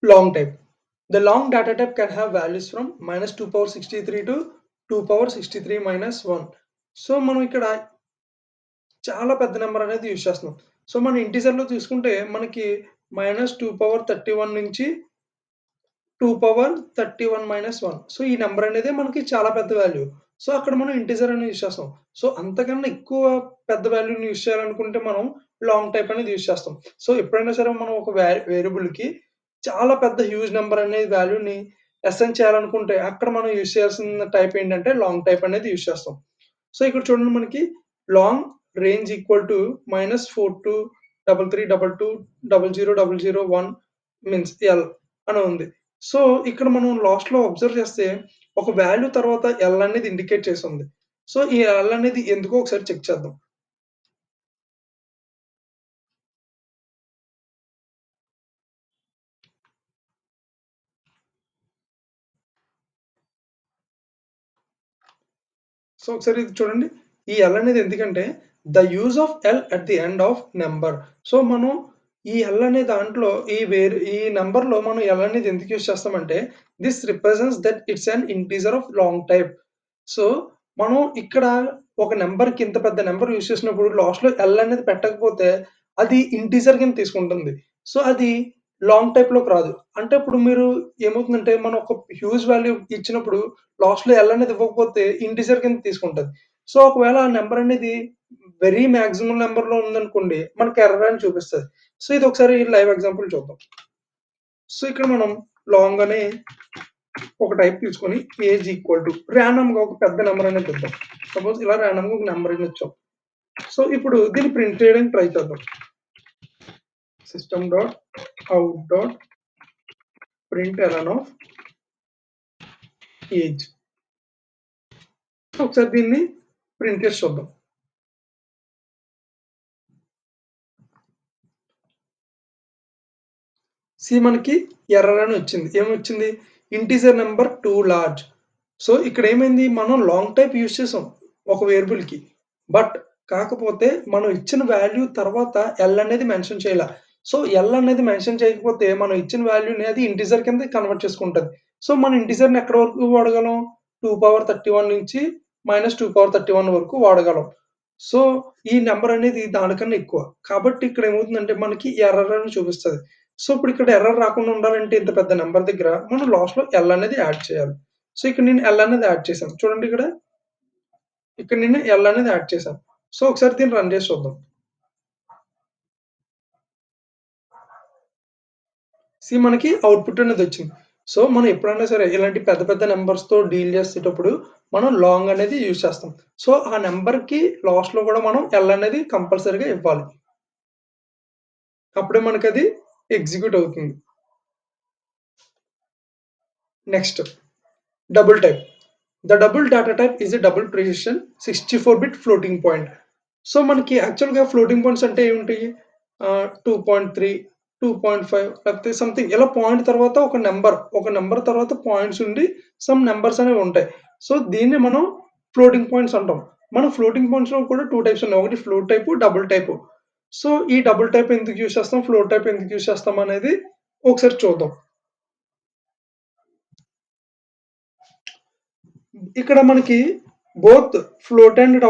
long type. The long data type can have values from minus 2 power 63 to 2 power 63 minus 1. So మనం ఇక్కడ చాలా పెద్ద number అనేది use చేస్తున్నాం. సో మన ఇంటిజర్‌లో తీసుకుంటే మనకి మైనస్ 2 పవర్ 31 నుంచి 2 పవర్ 31 మైనస్ 1. సో ఈ నంబర్ అనేది మనకి చాలా పెద్ద వాల్యూ. సో అక్కడ మనం ఇంటిజర్ అని యూజ్ చేస్తాం. సో అంతకన్నా ఎక్కువ పెద్ద వాల్యూని యూజ్ చేయాలనుకుంటే మనం లాంగ్ టైప్ అనేది యూజ్ చేస్తాం. సో ఎప్పుడైనా సరే మనం ఒక వేరియబుల్‌కి చాలా పెద్ద హ్యూజ్ నంబర్ అనే వాల్యూని అసైన్ చేయాలనుకుంటే అక్కడ మనం యూజ్ చేయాల్సిన టైప్ ఏంటంటే లాంగ్ టైప్ అనేది యూజ్ చేస్తాం. సో ఇక్కడ చూడండి మనకి long range equal to -423322000001 means L అని ఉంది. సో ఇక్కడ మనం లాస్ట్‌లో అబ్జర్వ్ చేస్తే ఒక వాల్యూ తర్వాత ఎల్ అనేది ఇండికేట్ చేసుంది. సో ఈ ఎల్ అనేది ఎందుకో ఒకసారి చెక్ చేద్దాం. సో ఒకసారి ఇది చూడండి. ఈ ఎల్ అనేది ఎందుకంటే the use of L at the end of number. So మనం ఈ ఎల్ అనే దాంట్లో ఈ నంబర్‌లో మనం ఎల్ అనేది ఎందుకు యూజ్ చేస్తామంటే this represents that it's an integer of long type. So మనం ఇక్కడ ఒక నంబర్‌కి ఇంత పెద్ద నంబర్ యూజ్ చేసినప్పుడు లాస్ట్‌లో ఎల్ అనేది పెట్టకపోతే అది ఇంటిజర్ కింద తీసుకుంటుంది. సో అది లాంగ్ టైప్‌లోకి రాదు. అంటే ఇప్పుడు మీరు ఏమవుతుందంటే మనం ఒక హ్యూజ్ వాల్యూ ఇచ్చినప్పుడు లాస్ట్‌లో ఎల్ అనేది ఇవ్వకపోతే ఇంటిజర్ కింద తీసుకుంటది. సో ఒకవేళ ఆ నంబర్ అనేది వెరీ మాక్సిమం నంబర్‌లో ఉందనుకోండి మనకి ఎర్రర్ అని చూపిస్తది. సో ఇది ఒకసారి లైవ్ ఎగ్జాంపుల్ చూద్దాం. సో ఇక్కడ మనం లాంగ్ అనే ఒక టైప్ తీసుకొని ఏజ్ ఈక్వల్ టు రాండమ్‌గా ఒక పెద్ద నంబర్ అనేది ఇద్దాం. సపోజ్ ఇలా రాండమ్‌గా ఒక నంబర్ అని ఇచ్చాం. సో ఇప్పుడు దీన్ని ప్రింట్ చేయడానికి ట్రై చేద్దాం. System dot out dot println of age. ఒకసారి దీన్ని ప్రింట్ చేసి చూద్దాం. మనకి ఎర్రర్ అని వచ్చింది. ఏమొచ్చింది? Integer number two large. So ఇక్కడ ఏమైంది? మనం లాంగ్ టైప్ యూజ్ చేసాం ఒక వేరియబుల్‌కి. బట్ కాకపోతే మనం ఇచ్చిన వాల్యూ తర్వాత ఎల్ అనేది మెన్షన్ చేయలా. సో ఎల్ అనేది మెన్షన్ చేయకపోతే మనం ఇచ్చిన వాల్యూని అది ఇంటిజర్ కింద కన్వర్ట్ చేసుకుంటది. సో మన ఇంటిజర్‌ని ఎక్కడి వరకు వాడగలం? 2 పవర్ 31 నుంచి -2 పవర్ 31 వరకు వాడగలం. సో ఈ నంబర్ అనేది దానికన్నా ఎక్కువ. కాబట్టి ఇక్కడ ఏమవుతుందంటే మనకి ఎర్రర్ అని చూపిస్తది. సో ఇప్పుడు ఇక్కడ ఎర్రర్ రాకుండా ఉండాలంటే ఇంత పెద్ద నంబర్ దగ్గర మనం లాస్ట్‌లో ఎల్ అనేది యాడ్ చేయాలి. సో ఇక్కడ నేను ఎల్ అనేది యాడ్ చేశాను. చూడండి ఇక్కడ. ఇక్కడ నేను ఎల్ అనేది యాడ్ చేశాను. సో ఒకసారి దీన్ని రన్ చేసి చూద్దాం. మనకి అవుట్‌పుట్ అనేది వచ్చింది. సో మనం ఎప్పుడైనా సరే ఇలాంటి పెద్ద పెద్ద నంబర్స్‌తో డీల్ చేసేటప్పుడు మనం లాంగ్ అనేది యూజ్ చేస్తాం. సో ఆ నంబర్‌కి లాస్ట్‌లో కూడా మనం ఎల్ అనేది కంపల్సరీగా ఇవ్వాలి. అప్పుడే మనకది ఎగ్జిక్యూట్ అవుతుంది. Next double type. The double data type is a double precision 64 bit floating point. So మనకి యాక్చువల్‌గా ఫ్లోటింగ్ పాయింట్స్ అంటే ఏముంటాయి? 2.3, 2.5 లేకపోతే సంథింగ్ ఇలా పాయింట్ తర్వాత ఒక నంబర్ తర్వాత పాయింట్స్ ఉండి సమ్ నంబర్స్ అనేవి ఉంటాయి. సో దీన్ని మనం ఫ్లోటింగ్ పాయింట్స్ అంటాం. మనం ఫ్లోటింగ్ పాయింట్స్‌లో కూడా 2 టైప్స్ ఉన్నాయి. ఒకటి float type, double type. So ఈ డబుల్ టైప్ ఎందుకు యూజ్ చేస్తాం? ఫ్లోట్ టైప్ ఎందుకు యూజ్ చేస్తాం అనేది ఒకసారి చూద్దాం. ఇక్కడ మనకి బోత్ ఫ్లోట్ అండ్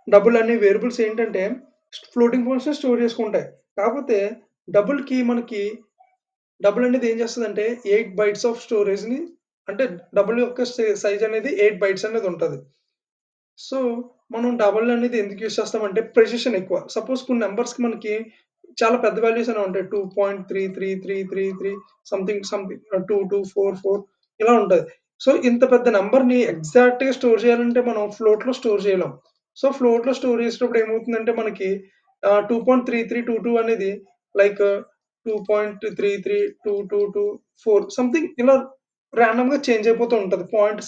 డబుల్ అనే వేరియబుల్స్ ఏంటంటే ఫ్లోటింగ్ పాయింట్స్‌ని స్టోర్ చేసుకుంటాయి. కాకపోతే మనకి డబుల్ అనేది ఏం చేస్తదంటే 8 బైట్స్ ఆఫ్ స్టోరేజ్‌ని అంటే డబుల్ యొక్క సైజ్ అనేది 8 బైట్స్ అనేది ఉంటది. సో, మనం డబుల్ అనేది ఎందుకు యూజ్ చేస్తామంటే ప్రెసిషన్ ఎక్కువ. సపోజ్ కొన్ని నంబర్స్‌కి మనకి చాలా పెద్ద వాల్యూస్ అనేవి ఉంటాయి. 2.33333 సంథింగ్ 2244 ఇలా ఉంటది. సో, ఇంత పెద్ద నంబర్‌ని ఎగ్జాక్ట్‌గా స్టోర్ చేయాలంటే మనం ఫ్లోట్‌లో స్టోర్ చేయలేం. సో, ఫ్లోట్‌లో స్టోర్ చేసేటప్పుడు ఏమవుతుందంటే మనకి 2.3322 అనేది లైక్ 2.332224 సంథింగ్ ఇలా రాండమ్‌గా చేంజ్ అయిపోతూ ఉంటది. పాయింట్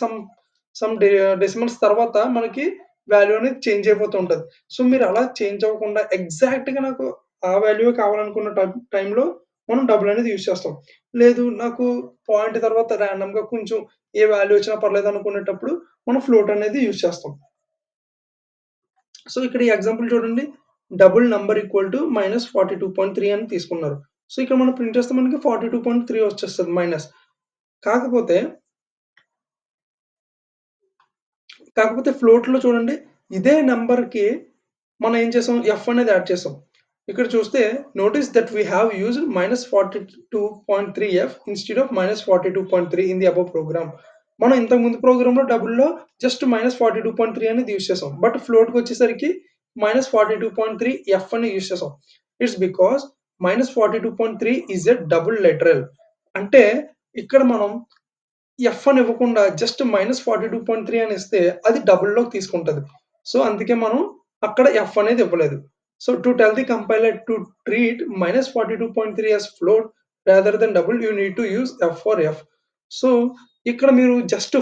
సమ్ డెసిమల్స్ తర్వాత మనకి వాల్యూ అనేది చేంజ్ అయిపోతూ ఉంటది. సో, మీరు అలా చేంజ్ అవ్వకుండా ఎగ్జాక్ట్‌గా నాకు ఆ వాల్యూయే కావాలనుకున్న టైంలో మనం డబుల్ అనేది యూజ్ చేస్తాం. లేదు నాకు పాయింట్ తర్వాత రాండమ్‌గా కొంచెం ఏ వాల్యూ వచ్చినా పర్లేదు అనుకునేటప్పుడు మనం ఫ్లోట్ అనేది యూజ్ చేస్తాం. సో, ఇక్కడ ఈ ఎగ్జాంపుల్ చూడండి. డబుల్ నంబర్ ఈక్వల్ టు -42.3 అని తీసుకున్నారు. సో, ఇక్కడ మనం ప్రింట్ చేస్తే మనకి 42.3 వచ్చేస్తది మైనస్. కాకపోతే, కాకపోతే ఫ్లోట్‌లో చూడండి ఇదే నంబర్‌కి మనం ఏం చేసాం? ఎఫ్ అనేది యాడ్ చేసాం. ఇక్కడ చూస్తే notice that we have used -42.3 instead of -42.3 in the above program. మనం ఇంతకు ముందు ప్రోగ్రామ్‌లో డబుల్‌లో జస్ట్ -42.3 అనేది యూజ్ చేసాం. బట్ ఫ్లోట్‌కొచ్చేసరికి -42.3 ఎఫ్ అని యూజ్ చేసాం. It's because -42.3 is a double literal. అంటే ఇక్కడ మనం ఎఫ్ అని ఇవ్వకుండా జస్ట్ -42.3 అని ఇస్తే అది డబుల్‌లోకి తీసుకుంటది. సో, అందుకే మనం అక్కడ ఎఫ్ అనేది ఇవ్వలేదు. So, to tell the compiler to treat -42.3 as float rather than double you need to use F for F. So, ఇక్కడ మీరు జస్ట్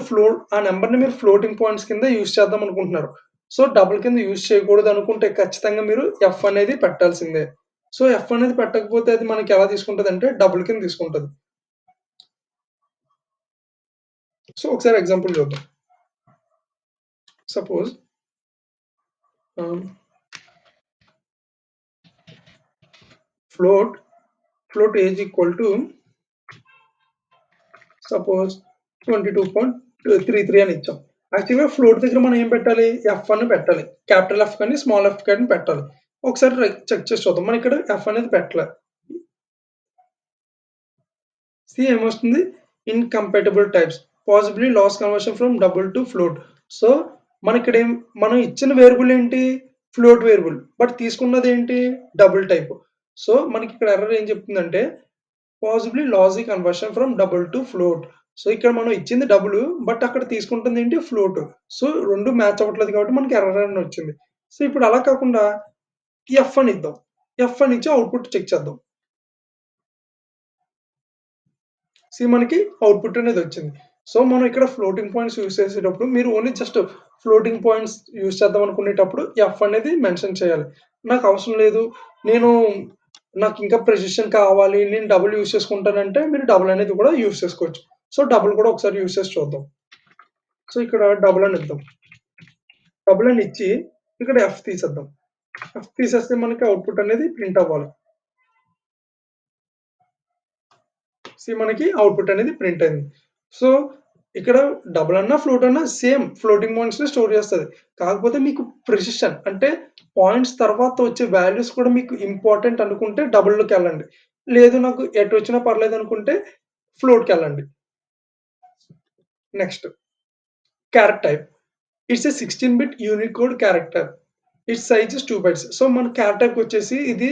ఆ నంబర్‌ని మీరు ఫ్లోటింగ్ పాయింట్స్ కింద యూజ్ చేద్దాం అనుకుంటున్నారు. సో, డబుల్ కింద యూజ్ చేయకూడదు అనుకుంటే ఖచ్చితంగా మీరు ఎఫ్ అనేది పెట్టాల్సిందే. సో, ఎఫ్ అనేది పెట్టకపోతే అది మనకి ఎలా తీసుకుంటదంటే డబుల్ కింద తీసుకుంటది. సో, ఒకసారి ఎగ్జాంపుల్ చూద్దాం. సపోజ్ ఆహ్, float float age equal to suppose 22.33 అని ఇచ్చాం. యాక్చువల్‌గా ఫ్లోట్ దగ్గర మనం ఏం పెట్టాలి? ఎఫ్ అని పెట్టాలి. క్యాపిటల్ ఎఫ్ కానీ, స్మాల్ ఎఫ్ కానీ పెట్టాలి. ఒకసారి చెక్ చేసి చూద్దాం. మనం ఇక్కడ ఎఫ్ అనేది పెట్టలే. సి ఏమొస్తుంది? Incompatible types. Possibly loss conversion from double to float. So, మనం ఇచ్చిన వేరియబుల్ ఏంటి? Float variable. బట్ తీసుకున్నదేంటి? Double type. సో, మనకి ఇక్కడ ఎర్రర్ ఏం చెప్తుందంటే possibly lossy conversion from double to float. So, ఇక్కడ మనం ఇచ్చింది డబుల్ బట్ అక్కడ తీసుకుంటుంది ఏంటి? ఫ్లోట్. సో, 2 మ్యాచ్ అవ్వట్లేదు కాబట్టి మనకి ఎర్రర్ అని వచ్చింది. సో, ఇప్పుడు అలా కాకుండా ఎఫ్ అని ఇద్దాం. ఎఫ్ అని ఇచ్చి అవుట్‌పుట్ చెక్ చేద్దాం. మనకి అవుట్‌పుట్ అనేది వచ్చింది. సో, మనం ఇక్కడ ఫ్లోటింగ్ పాయింట్స్ యూజ్ చేసేటప్పుడు మీరు only just floating points use చేద్దాం అనుకునేటప్పుడు ఎఫ్ అనేది మెన్షన్ చేయాలి. నాకు అవసరం లేదు. నేను నాకింకా ప్రెసిషన్ కావాలి. నేను డబుల్ యూజ్ చేసుకుంటానంటే మీరు డబుల్ అనేది కూడా యూజ్ చేసుకోవచ్చు. సో, డబుల్ కూడా ఒకసారి యూజ్ చేసి చూద్దాం. సో, ఇక్కడ డబుల్ అని ఇద్దాం. డబుల్ అని ఇచ్చి ఇక్కడ ఎఫ్ తీసేద్దాం. ఎఫ్ తీసేస్తే మనకి అవుట్‌పుట్ అనేది ప్రింట్ అవ్వాలి. మనకి అవుట్‌పుట్ అనేది ప్రింట్ అయింది. సో, ఇక్కడ డబుల్ అన్నా, ఫ్లోట్ అన్నా సేమ్ ఫ్లోటింగ్ పాయింట్స్‌ని స్టోర్ చేస్తది. కాకపోతే మీకు ప్రిసిషన్ అంటే పాయింట్స్ తర్వాత వచ్చే వాల్యూస్ కూడా మీకు ఇంపార్టెంట్ అనుకుంటే డబుల్‌లోకెళ్ళండి. లేదు నాకు ఎటొచ్చినా పర్లేదనుకుంటే ఫ్లోట్‌కెళ్ళండి. Next character type. It's a 16 bit Unicode character. It's size is 2 bytes. So, మన క్యారెక్టర్ టైప్‌కొచ్చేసి ఇది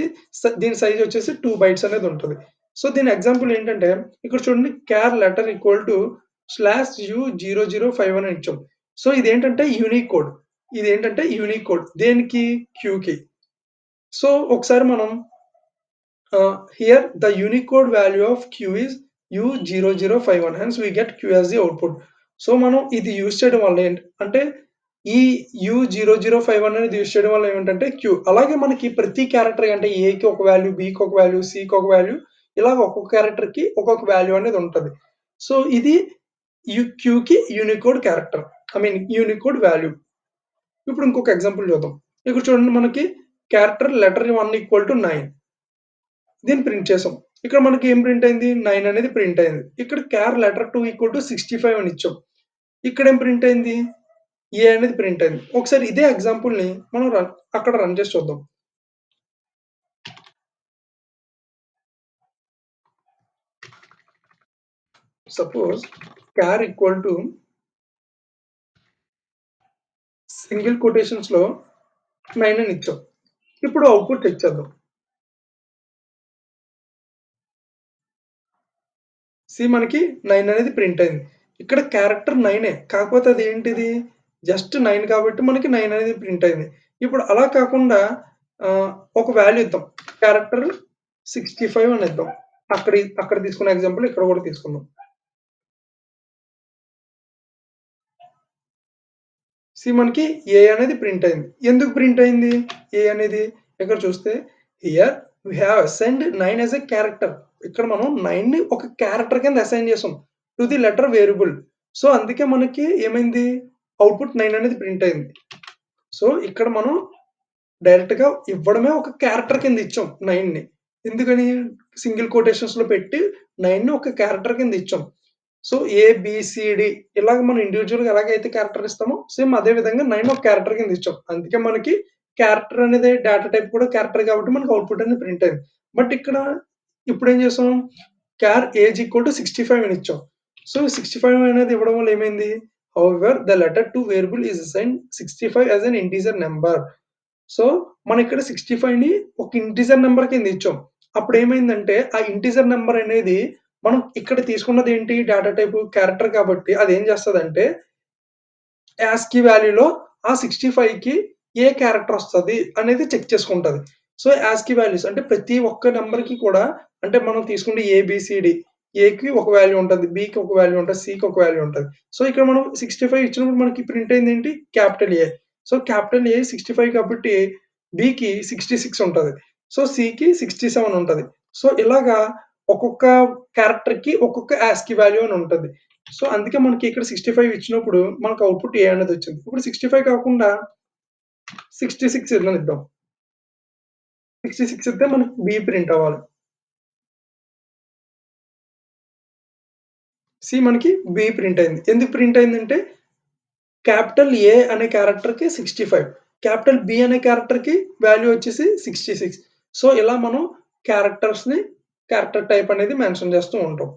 దీని సైజ్ వచ్చేసి 2 బైట్స్ అనేది ఉంటది. సో, దీని ఎగ్జాంపుల్ ఏంటంటే ఇక్కడ చూడండి క్యార్ లెటర్ ఈక్వల్ టు /u005 అని ఇచ్చాం. సో, ఇదేంటంటే యూనిక్ కోడ్. ఇదేంటంటే యూనిక్ కోడ్. దేనికి? క్యూకి. సో, ఒకసారి మనం here the Unicode value of Q is U0051 hence we get Q as the output. So మనం ఇది యూజ్ చేయడం వల్ల అంటే ఈ U0051 అనేది యూజ్ చేయడం వల్ల ఏమిటంటే Q అలాగే మనకి ప్రతి క్యారెక్టర్ అంటే ఏకి ఒక వాల్యూ, బికి ఒక వాల్యూ, సికి ఒక వాల్యూ ఇలాగ ఒక్కొక్క క్యారెక్టర్‌కి ఒక్కొక్క వాల్యూ అనేది ఉంటది. సో ఇది క్యూకి Unicode character. I mean Unicode value. ఇప్పుడు ఇంకొక ఎగ్జాంపుల్ చూద్దాం. ఇక్కడ చూడండి మనకి క్యారెక్టర్ లెటర్ 1 ఈక్వల్ టు 9 దీన్ని ప్రింట్ చేసాం. ఇక్కడ మనకి ఏం ప్రింట్ అయింది? 9 అనేది ప్రింట్ అయింది. ఇక్కడ క్యార్ లెటర్ 2 ఈక్వల్ టు 65 అని ఇచ్చాం. ఇక్కడ ఏం ప్రింట్ అయింది? ఏ అనేది ప్రింట్ అయింది. ఒకసారి ఇదే ఎగ్జాంపుల్‌ని మనం అక్కడ రన్ చేసి చూద్దాం. సపోజ్ క్యార్ ఈక్వల్ టు సింగిల్ కొటేషన్స్‌లో 9 అని ఇచ్చాం. ఇప్పుడు అవుట్‌పుట్ చెక్ చేద్దాం. మనకి 9 అనేది ప్రింట్ అయింది. ఇక్కడ క్యారెక్టర్ 9 కాకపోతే అదేంటిది? జస్ట్ 9 కాబట్టి మనకి 9 అనేది ప్రింట్ అయింది. ఇప్పుడు అలా కాకుండా ఆహ్, ఒక వాల్యూ ఇద్దాం. క్యారెక్టర్ 65 అని ఇద్దాం. అక్కడ తీసుకున్న ఎగ్జాంపుల్ ఇక్కడ కూడా తీసుకుందాం. మనకి ఏ అనేది ప్రింట్ అయింది. ఎందుకు ప్రింట్ అయింది? ఏ అనేది ఇక్కడ చూస్తే here we have assigned 9 as a character. ఇక్కడ మనం 9ని ఒక క్యారెక్టర్ కింద అసైన్ చేసాం. To the letter variable. So, అందుకే మనకి ఏమైంది? అవుట్‌పుట్ 9 అనేది ప్రింట్ అయింది. సో, ఇక్కడ మనం డైరెక్ట్‌గా ఇవ్వడమే ఒక క్యారెక్టర్ కింద ఇచ్చాం 9ని. ఎందుకని? సింగిల్ కొటేషన్స్‌లో పెట్టి 9ని ఒక క్యారెక్టర్ కింద ఇచ్చాం. సో, ఏ, బి, సి, డి ఇలాగ మనం ఇండివిడ్యుయల్‌గా ఎలాగైతే క్యారెక్టర్ ఇస్తామో సేమ్ అదే విధంగా 9 ఒక క్యారెక్టర్ కింద ఇచ్చాం. అందుకే మనకి క్యారెక్టర్ అనేది డేటా టైప్ కూడా క్యారెక్టర్ కాబట్టి మనకు అవుట్‌పుట్ అనేది ప్రింట్ అయింది. బట్ ఇక్కడ ఇప్పుడేం చేసాం? క్యార్ ఏజ్ ఈక్వల్ టు 65 అని ఇచ్చాం. సో, 65 అనేది ఇవ్వడం వల్ల ఏమైంది? However the letter to variable is assigned 65 as an integer number. So, మనమిక్కడ 65ని ఒక ఇంటిజర్ నంబర్ కింద ఇచ్చాం. అప్పుడేమైందంటే, ఆ ఇంటిజర్ నంబర్ అనేది మనం ఇక్కడ తీసుకున్నదేంటి డేటా టైపు క్యారెక్టర్ కాబట్టి అదేం చేస్తదంటే, యాస్కీ వాల్యూలో ఆ 65కి ఏ క్యారెక్టర్ వస్తది అనేది చెక్ చేసుకుంటది. సో, యాస్కీ వాల్యూస్ అంటే ప్రతి ఒక్క నంబర్‌కి కూడా అంటే మనం తీసుకుంటే ఏబీసీడీ ఏకి ఒక వాల్యూ ఉంటది. బికి ఒక వాల్యూ ఉంటది. సికి ఒక వాల్యూ ఉంటది. సో, ఇక్కడ మనం 65 ఇచ్చినప్పుడు మనకి ప్రింట్ అయిందేంటి? Capital A. So, capital A 65 కాబట్టి బికి 66 ఉంటది. సో, సికి 67 ఉంటది. సో, ఇలాగా ఒక్కొక్క క్యారెక్టర్‌కి ఒక్కొక్క యాస్కీ వాల్యూ అని ఉంటది. సో, అందుకే మనకి ఇక్కడ 65 ఇచ్చినప్పుడు మనకు అవుట్‌పుట్ ఏ అనేదొచ్చింది. ఇప్పుడు 65 కాకుండా 66 ఇద్దాం. 66 ఇస్తే మనకి బి ప్రింట్ అవ్వాలి. సి మనకి బి ప్రింట్ అయింది. ఎందుకు ప్రింట్ అయిందంటే క్యాపిటల్ ఏ అనే క్యారెక్టర్‌కి 65 క్యాపిటల్ బి అనే క్యారెక్టర్‌కి వాల్యూ వచ్చేసి 66 సో, ఇలా మనం క్యారెక్టర్ టైప్ అనేది మెన్షన్ చేస్తూ ఉంటాం.